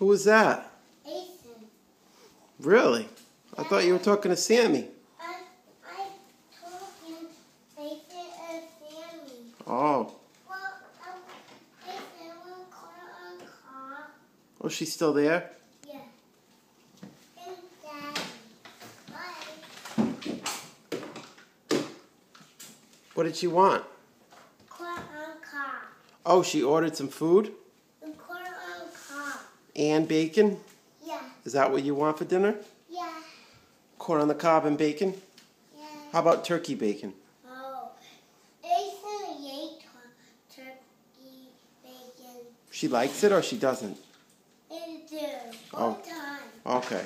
Who was that? Ethan. Really? I thought you were talking to Sammy. I told him Ethan and Sammy. Oh. Well, Ethan will call on car. Oh, she's still there? Yeah. And Daddy. Bye. What did she want? Call on car. Oh, she ordered some food? And call on car. And bacon? Yeah. Is that what you want for dinner? Yeah. Corn on the cob and bacon? Yeah. How about turkey bacon? Oh. Ethan ate turkey bacon. She likes it or she doesn't? They do. Oh. All the time. Okay.